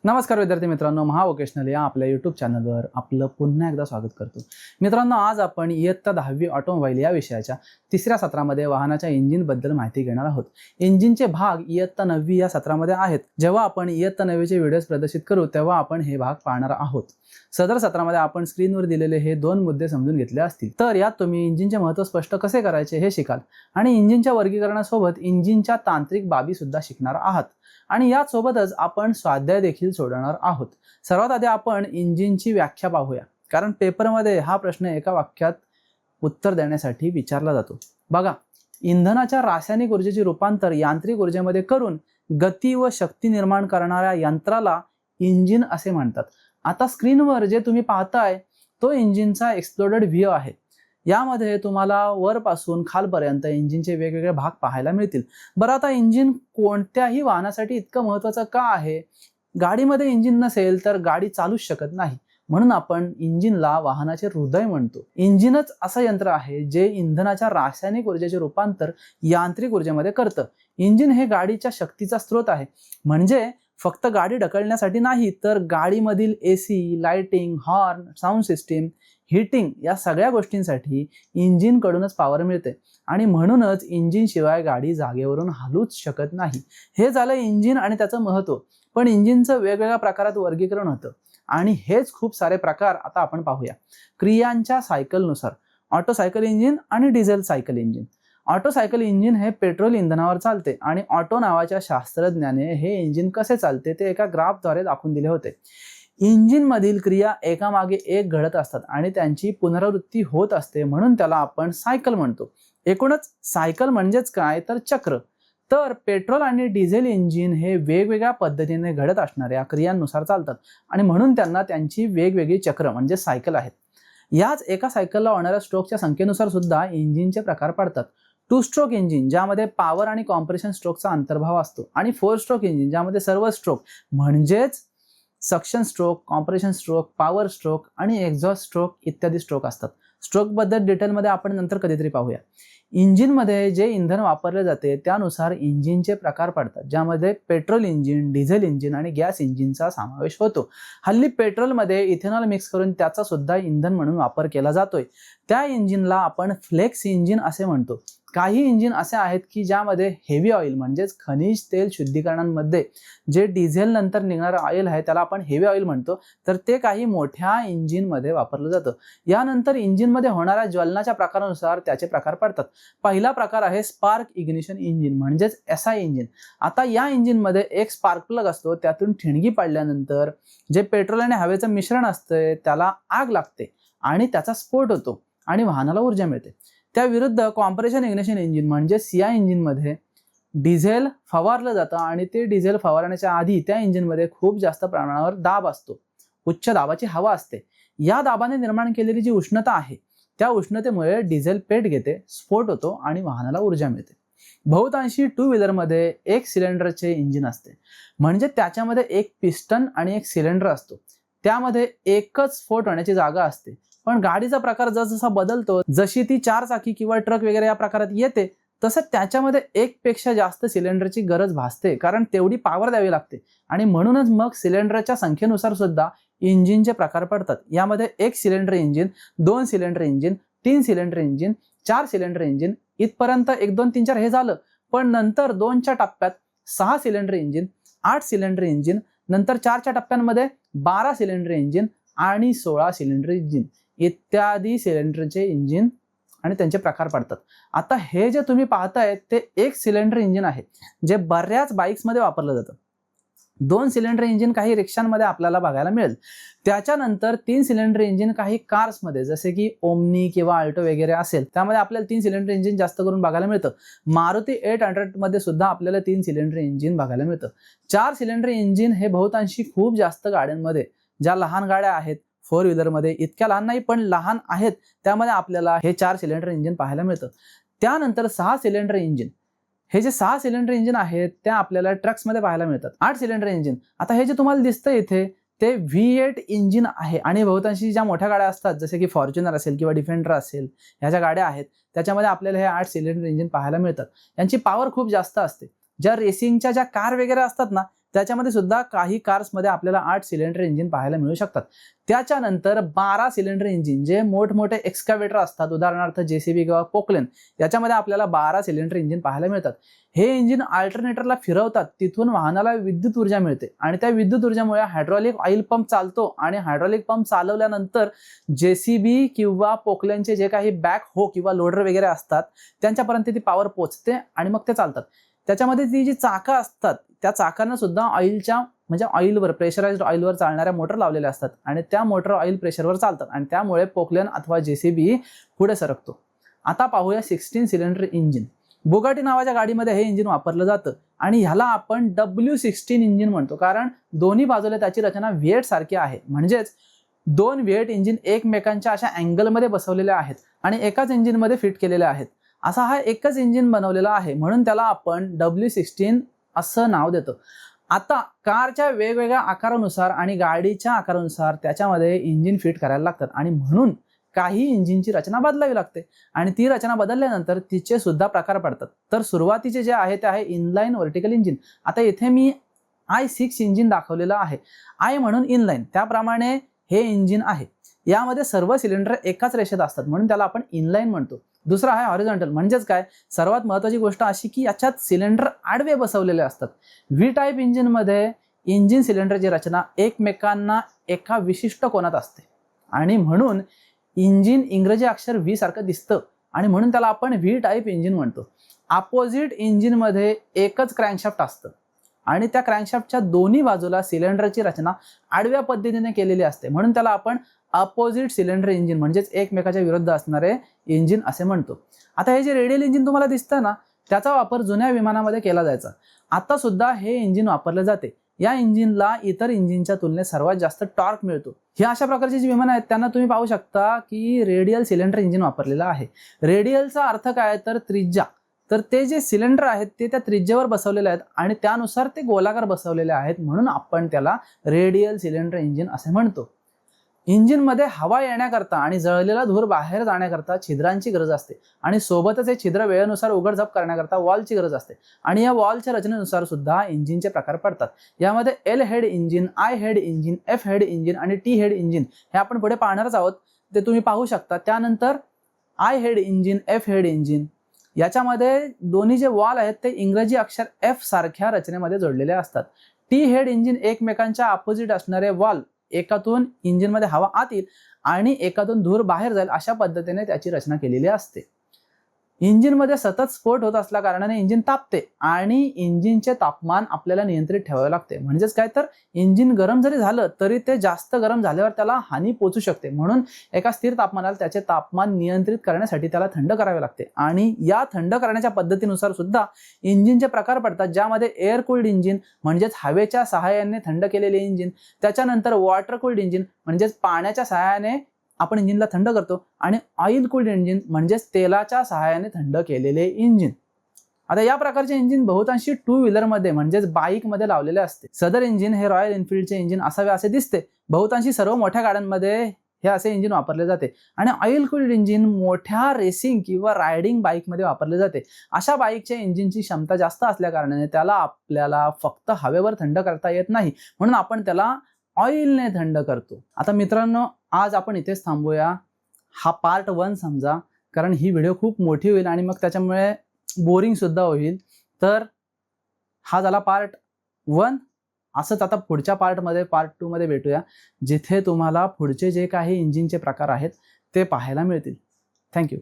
नमस्कार विद्यार्थी मित्रांनो, महावोकेशनल या आपल्या यूट्यूब चॅनलवर आपलं पुन्हा एकदा स्वागत करतो. मित्रांनो, आज आपण इयत्ता 10वी ऑटोमोबाईल या विषयाच्या तिसऱ्या सत्रामध्ये वाहनाच्या इंजिनबद्दल माहिती घेणार आहोत. इंजिनचे भाग इयत्ता 9वी या सत्रामध्ये आहेत. जेव्हा आपण इयत्ता 9वीचे व्हिडिओज प्रदर्शित करू तेव्हा आपण हे भाग पाहणार आहोत. सदर सत्रामध्ये आपण स्क्रीनवर दिलेले हे दोन मुद्दे समजून घेतले असतील. तर यात तुम्ही इंजिनचे महत्त्व स्पष्ट कसे करायचे हे शिकाल आणि इंजिनच्या वर्गीकरणासोबत इंजिनच्या तांत्रिक बाबी सुद्धा शिकणार आहात. आणि यासोबतच आपण स्वाध्याय देखील सोडवणार आहोत. सर्वात आधी आपण इंजिनची व्याख्या पाहूया, कारण पेपरमध्ये हा प्रश्न एका वाक्यात उत्तर देण्यासाठी विचारला जातो. बघा, इंधनाच्या रासायनिक ऊर्जेचे रूपांतर यांत्रिक ऊर्जेमध्ये करून गती व शक्ती निर्माण करणाऱ्या यंत्राला इंजिन असे म्हणतात. आता स्क्रीनवर जे तुम्ही पाहताय तो इंजिनचा एक्सप्लोडेड व्ह्यू आहे. यामध्ये तुम्हाला वरपासून खालपर्यंत इंजिनचे वेगवेगळे भाग पाहायला मिळतील. बरं, आता इंजिन कोणत्याही वाहनासाठी इतकं महत्त्वाचं का आहे? गाडीमध्ये इंजिन नसेल तर गाडी चालूच शकत नाही. म्हणून आपण इंजिनला वाहनाचे हृदय म्हणतो. इंजिनच असं यंत्र आहे जे इंधनाच्या रासायनिक ऊर्जेचे रूपांतर यांत्रिक ऊर्जेमध्ये करतं. इंजिन हे गाडीच्या शक्तीचा स्रोत आहे. म्हणजे फक्त गाडी ढकलण्यासाठी नाही, तर गाडीमधील AC, lighting, horn, sound system, heating या सगळ्या गोष्टींसाठी इंजिनकडूनच पॉवर मिळते. आणि म्हणूनच इंजिन शिवाय गाडी जागेवरून हलूच शकत नाही. हे झालं इंजिन आणि त्याचं महत्त्व. पण इंजिनचं वेगवेगळ्या प्रकारात वर्गीकरण होतं आणि हेच खूप सारे प्रकार आता आपण पाहूया. क्रियांच्या सायकलनुसार ऑटो सायकल इंजिन आणि diesel cycle engine. Auto cycle engine हे पेट्रोल इंधनावर चालते आणि ऑटो नावाच्या शास्त्रज्ञाने हे इंजिन कसे चालते ते एका ग्राफद्वारे दाखवून दिले होते. इंजिनमधील क्रिया एकामागे एक घडत असतात आणि त्यांची पुनरावृत्ती होत असते, म्हणून त्याला आपण सायकल म्हणतो. एकूणच सायकल म्हणजेच काय तर चक्र. तर पेट्रोल आणि डिझेल इंजिन हे वेगवेगळ्या पद्धतीने घडत असणाऱ्या क्रियांनुसार चालतात आणि म्हणून त्यांना त्यांची वेगवेगळी चक्र म्हणजे सायकल आहेत. याच एका सायकलला होणाऱ्या स्ट्रोकच्या संख्येनुसार सुद्धा इंजिनचे प्रकार पडतात. 2 स्ट्रोक इंजिन ज्यामध्ये पॉवर आणि कॉम्प्रेशन स्ट्रोकचा अंतर्भाव असतो आणि 4 स्ट्रोक इंजिन ज्यामध्ये सर्व स्ट्रोक म्हणजेच suction stroke, compression stroke, power stroke आणि एक्झॉस्ट स्ट्रोक इत्यादी स्ट्रोक असतात. स्ट्रोक बद्दल डिटेलमध्ये आपण नंतर कधीतरी पाहूया. इंजिनमध्ये जे इंधन वापरले जाते त्यानुसार इंजिनचे प्रकार पडतात, ज्यामध्ये पेट्रोल इंजिन, डिझेल इंजिन आणि गॅस इंजिनचा समावेश होतो. हल्ली पेट्रोलमध्ये इथेनॉल मिक्स करून त्याचा सुद्धा इंधन म्हणून वापर केला जातोय. त्या इंजिनला आपण फ्लेक्स इंजिन असे म्हणतो. काही इंजिन असे आहेत की ज्यामध्ये हेवी ऑइल म्हणजेच खनिज तेल शुद्धीकरणांमध्ये जे डिझेल नंतर निघणारं ऑइल आहे त्याला आपण हेवी ऑइल म्हणतो, तर ते काही मोठ्या इंजिनमध्ये वापरलं जातं. यानंतर इंजिनमध्ये होणाऱ्या ज्वलनाच्या प्रकारानुसार त्याचे प्रकार पडतात. पहिला प्रकार आहे स्पार्क इग्निशन इंजिन म्हणजेच SI इंजिन. आता या इंजिनमध्ये एक स्पार्क प्लग असतो. त्यातून ठिणगी पडल्यानंतर जे पेट्रोल आणि हवेचं मिश्रण असतं त्याला आग लागते आणि त्याचा स्फोट होतो आणि वाहनाला ऊर्जा मिळते. त्या विरुद्ध कॉम्प्रेशन इग्निशन इंजिन म्हणजे CI इंजिनमध्ये डिझेल फवारलं जातं आणि ते डिझेल फवारण्याच्या आधी त्या इंजिनमध्ये खूप जास्त प्रमाणावर दाब असतो. उच्च दाबाची हवा असते. या दाबाने निर्माण केलेली जी उष्णता आहे त्या उष्णतेमुळे डिझेल पेट घेते, स्फोट होतो आणि वाहनाला ऊर्जा मिळते. बहुतांशी 2 व्हीलरमध्ये एक सिलेंडरचे इंजिन असते, म्हणजे त्याच्यामध्ये एक पिस्टन आणि एक सिलेंडर असतो. त्यामध्ये एकच स्फोट होण्याची जागा असते. पण गाडीचा प्रकार जसजसा बदलतो, जशी ती 4 चाकी किंवा ट्रक वगैरे या प्रकारात येते, तसं त्याच्यामध्ये एक पेक्षा जास्त सिलेंडरची गरज भासते, कारण तेवढी पॉवर द्यावी लागते. आणि म्हणूनच मग सिलेंडरच्या संख्येनुसार सुद्धा इंजिनचे प्रकार पडतात. यामध्ये 1 cylinder engine, 2 cylinder engine, 3 cylinder engine, 4 cylinder engine इथपर्यंत 1 2 3 4 हे झालं. पण नंतर 2च्या टप्प्यात 6 सिलेंडर इंजिन, 8 सिलेंडर इंजिन, नंतर 4च्या टप्प्यांमध्ये 12 सिलेंडर इंजिन आणि 16 सिलेंडर इंजिन इत्यादी सिलेंडरचे इंजिन आणि त्यांचे प्रकार पडतात. आता हे जे तुम्ही पाहताय ते 1 सिलेंडर इंजिन आहे जे बऱ्याच बाईक्समध्ये वापरलं जातं. 2 सिलेंडर इंजिन काही रिक्षांमध्ये आपल्याला बघायला मिळेल. त्याच्यानंतर 3 सिलेंडर इंजिन काही कार्समध्ये जसे की ओमनी किंवा अल्टो वगैरे असेल त्यामध्ये आपल्याला 3 सिलेंडर इंजिन जास्त करून बघायला मिळतं. मारुती 800 मध्ये सुद्धा आपल्याला 3 सिलेंडर इंजिन बघायला मिळतं. 4 सिलेंडर इंजिन हे बहुतांशी खूप जास्त गाड्यांमध्ये, ज्या लहान गाड्या आहेत 4 व्हीलरमध्ये, इतक्या लहान नाही पण लहान आहेत, त्यामध्ये आपल्याला हे 4 सिलेंडर इंजिन पाहायला मिळतं. त्यानंतर 6 सिलेंडर इंजिन, हे जे 6 सिलेंडर इंजिन आहेत त्या आपल्याला ट्रक्समध्ये पाहायला मिळतात. 8 सिलेंडर इंजिन, आता हे जे तुम्हाला दिसतं इथे ते V8 इंजिन आहे आणि बहुतांशी ज्या मोठ्या गाड्या असतात जसे की फॉर्च्युनर असेल किंवा डिफेंडर असेल, ह्या ज्या गाड्या आहेत त्याच्यामध्ये आपल्याला हे 8 सिलेंडर इंजिन पाहायला मिळतात. यांची पॉवर खूप जास्त असते. ज्या रेसिंगच्या ज्या कार वगैरे असतात ना त्याच्यामध्ये सुद्धा काही कार्समध्ये आपल्याला 8 सिलेंडर इंजिन पाहायला मिळू शकतात. त्याच्यानंतर 12 सिलेंडर इंजिन जे मोठमोठे एक्स्कावेटर असतात, उदाहरणार्थ जेसीबी किंवा पोकलेन, याच्यामध्ये आपल्याला 12 सिलेंडर इंजिन पाहायला मिळतात. हे इंजिन अल्टरनेटरला फिरवतात, तिथून वाहनाला विद्युत ऊर्जा मिळते आणि त्या विद्युत ऊर्जामुळे हायड्रॉलिक ऑइल पंप चालतो आणि हायड्रॉलिक पंप चालवल्यानंतर जेसीबी किंवा पोकलेनचे जे काही बॅक हो किंवा लोडर वगैरे असतात त्यांच्यापर्यंत ती पॉवर पोहोचते आणि मग ते चालतात. त्याच्यामध्ये ती जी चाकं असतात त्या चाकांना सुद्धा ऑइलच्या म्हणजे ऑइलवर, प्रेशराइज्ड ऑइलवर चालणाऱ्या मोटर लावलेल्या असतात आणि त्या मोटर ऑइल प्रेशरवर चालतात आणि त्यामुळे पोकलेन अथवा जेसीबी पुढे सरकतो. आता पाहूया 16 सिलेंडर इंजिन. बुगाटी नावाच्या गाडीमध्ये हे इंजिन वापरलं जातं आणि ह्याला आपण W16 इंजिन म्हणतो, कारण दोन्ही बाजूला त्याची रचना V8 सारखी आहे. म्हणजेच 2 V8 इंजिन एकमेकांच्या अशा अँगलमध्ये बसवलेले आहेत आणि एकाच इंजिनमध्ये फिट केलेले आहेत. असा हा एकच इंजिन बनवलेला आहे, म्हणून त्याला आपण W16 असं नाव देतो. आता कारच्या वेगवेगळ्या आकारानुसार आणि गाडीच्या आकारानुसार त्याच्यामध्ये इंजिन फिट करायला लागतात आणि म्हणून काही इंजिनची रचना बदलावी लागते आणि ती रचना बदलल्यानंतर तिचे सुद्धा प्रकार पडतात. तर सुरुवातीचे जे आहे ते आहे इनलाईन व्हर्टिकल इंजिन. आता इथे मी I6 इंजिन दाखवलेलं आहे, I म्हणून इनलाईन, त्याप्रमाणे हे इंजिन आहे. यामध्ये सर्व सिलेंडर एकाच रेषेत असतात म्हणून त्याला आपण इनलाईन म्हणतो. दुसरा आहे हॉरिझॉन्टल. म्हणजेच काय, सर्वात महत्त्वाची गोष्ट अशी की याच्यात सिलेंडर आडवे बसवलेले असतात. व्ही टाईप इंजिनमध्ये इंजिन सिलेंडरची रचना एकमेकांना एका विशिष्ट कोनात असते आणि म्हणून इंजिन इंग्रजी अक्षर व्ही सारखं दिसतं आणि म्हणून त्याला आपण व्ही टाईप इंजिन म्हणतो. अपोजिट इंजिनमध्ये एकच क्रँकशाफ्ट असतं आणि त्या क्रँकशाफ्टच्या दोन्ही बाजूला सिलेंडरची रचना आडव्या पद्धतीने केलेली असते म्हणून त्याला आपण अपोजिट सिलेंडर इंजिन म्हणजेच एकमेकाच्या विरुद्ध असणारे इंजिन असे म्हणतो. आता हे जे रेडियल इंजिन तुम्हाला दिसतं ना, त्याचा वापर जुन्या विमानामध्ये केला जायचा. आता सुद्धा हे इंजिन वापरले जाते. या इंजिनला इतर इंजिनच्या तुलनेत सर्वात जास्त टॉर्क मिळतो. हे अशा प्रकारची जी विमानं आहेत त्यांना तुम्ही पाहू शकता की रेडियल सिलेंडर इंजिन वापरलेलं आहे. रेडियलचा अर्थ काय तर त्रिज्या. तर ते जे सिलेंडर आहेत ते त्या त्रिज्येवर बसवलेले आहेत आणि त्यानुसार ते गोलाकार बसवलेले आहेत म्हणून आपण त्याला रेडियल सिलेंडर इंजिन असे म्हणतो. इंजिनमध्ये हवा येण्याकरता आणि जळलेला धूर बाहेर जाण्याकरता छिद्रांची गरज असते आणि सोबतच हे छिद्र वेळेनुसार उघडझाप करण्याकरता वॉलची गरज असते आणि या वॉलच्या रचनेनुसार सुद्धा इंजिनचे प्रकार पडतात. यामध्ये L head engine, I head engine, F head engine आणि T हेड इंजिन हे आपण पुढे पाहणारच आहोत, ते तुम्ही पाहू शकता. त्यानंतर I head engine, F head engine, याच्यामध्ये दोन्ही जे वॉल आहेत ते इंग्रजी अक्षर F सारख्या रचनेमध्ये जोडलेले असतात. T हेड इंजिन एकमेकांच्या अपोजिट असणारे वॉल, एकातून इंजिनमध्ये हवा आत येईल आणि एकातून धूर बाहेर जाईल अशा पद्धतीने त्याची रचना केलेली असते. इंजिनमध्ये सतत स्फोट होत असल्या कारणाने इंजिन तापते आणि इंजिनचे तापमान आपल्याला नियंत्रित ठेवावे लागते. म्हणजेच काय तर इंजिन गरम जरी झालं तरी ते जास्त गरम झाल्यावर त्याला हानी पोहोचू शकते म्हणून एका स्थिर तापमानाला त्याचे तापमान नियंत्रित करण्यासाठी त्याला थंड करावे लागते आणि या थंड करण्याच्या पद्धतीनुसार सुद्धा इंजिनचे प्रकार पडतात, ज्यामध्ये एअर कूल्ड इंजिन म्हणजेच हवेच्या सहाय्याने थंड केलेले इंजिन, त्याच्यानंतर वॉटर कूल्ड इंजिन म्हणजेच पाण्याच्या सहाय्याने आपण इंजिनला थंड करतो आणि ऑइल कूल्ड इंजिन म्हणजेच तेलाच्या सहाय्याने थंड केलेले इंजिन. आता या प्रकारचे इंजिन बहुतांशी 2 व्हीलरमध्ये म्हणजेच बाईकमध्ये लावलेले असते. सदर इंजिन हे रॉयल एनफिल्डचे इंजिन असावे असे दिसते. बहुतांशी सर्व मोठ्या गाड्यांमध्ये हे असे इंजिन वापरले जाते आणि ऑइल कूल्ड इंजिन मोठ्या रेसिंग किंवा रायडिंग बाईकमध्ये वापरले जाते. अशा बाईकच्या इंजिनची क्षमता जास्त असल्या कारणाने त्याला आपल्याला फक्त हवेवर थंड करता येत नाही म्हणून आपण त्याला ऑइलने थंड करतो. आता मित्रांनो, आज आपण इथेच थांबूया. हा पार्ट 1 समजा, कारण ही व्हिडिओ खूप मोठी होईल आणि मग त्याच्यामुळे बोरिंग सुद्धा होईल. तर हा झाला पार्ट 1. असंच आता पुढच्या पार्टमध्ये, पार्ट 2 मध्ये भेटूया, जिथे तुम्हाला पुढचे जे काही इंजिनचे प्रकार आहेत ते पाहायला मिळतील. थँक्यू.